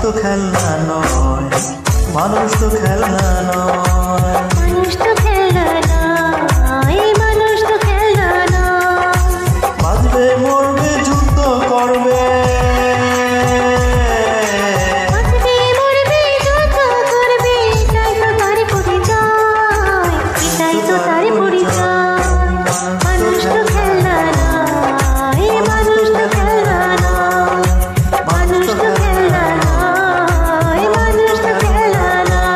তো খেলনা নয়, মানুষ তো খেলনা নয়, মানুষ তো খেলনা নয়, মানুষ তো খেলনা নয়। বাঁচবে মরবে যুদ্ধ করবে, বাঁচবে মরবে যুদ্ধ করবে, এটাই তো তার পরিচয়, এটাই তো তার পরিচয়। মানুষ তো খেলনা নয়, মানুষ তো খেলনা নয়, মানুষ তো খেলনা নয়, মানুষ তো খেলনা নয়।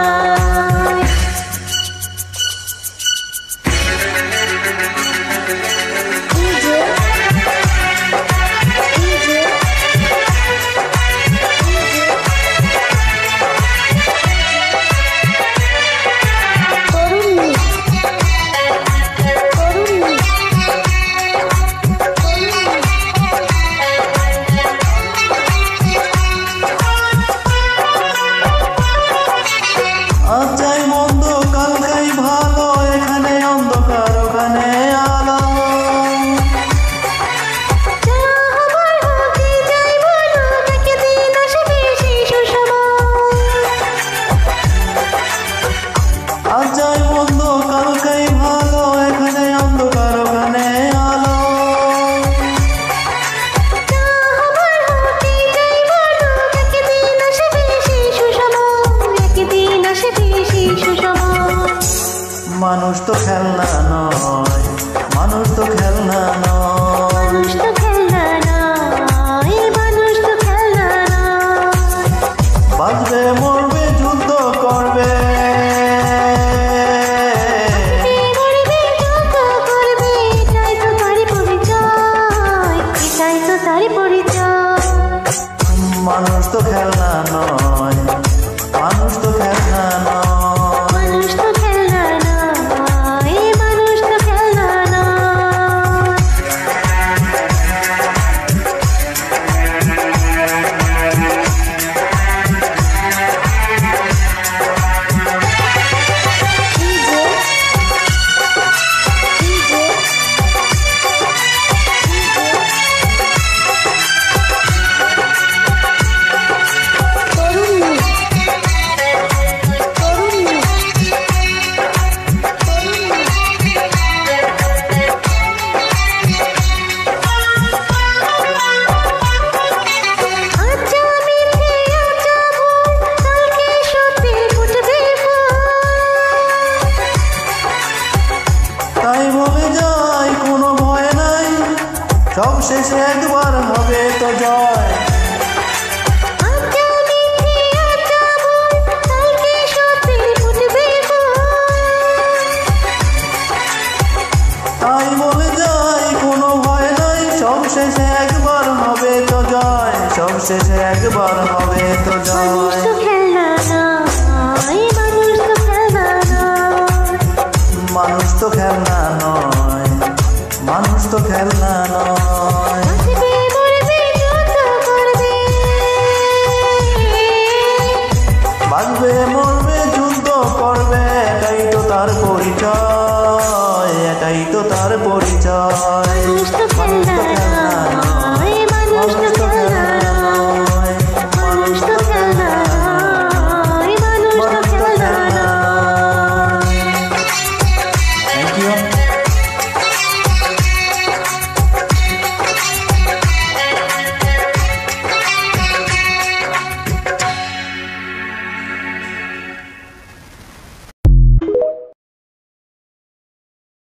আজ যাই মন্দ কাল খাই ভালো, এখানে অন্ধকার ওখানে আলো। আজ যাই মন্দ কাল খাই ভালো, এখানে অন্ধকার ওখানে আলো। মানুষ তো খেলনা নয়, মানুষ তো খেলনা নয়, মানুষ তো খেলনা নয়, মানুষ তো খেলনা নয়। বাঁচবে মরবে যুদ্ধ করবে, মরবে যুদ্ধ করবে, এটাই তো তার পরিচয়, এটাই তো তার পরিচয়। মানুষ তো খেলনা নয়, মানুষ তো খেলনা নয়, মানুষ তো খেলনা নয়, মানুষ তো খেলনা নয়। তাই বলে যাই কোনো ভয় নাই, সব শেষে একবার হবে তো জয়। তাই বলে যাই কোনো ভয় নাই, সব শেষে একবার হবে তো জয়, সব শেষে একবার হবে তো মানুষ জয়। তো খেলনা নয়, মানুষ তো খেলনা নয়, মানুষ তো খেলনা নয়, মানুষ তো খেলনা নয়, বাঁচবে মরবে যুদ্ধ করবে, বাঁচবে মরবে যুদ্ধ করবে, এটাই তো তার পরিচয়, এটাই তো তার পরিচয়। মানুষ তো মানুষ তো খেলনা খেলনা নয়।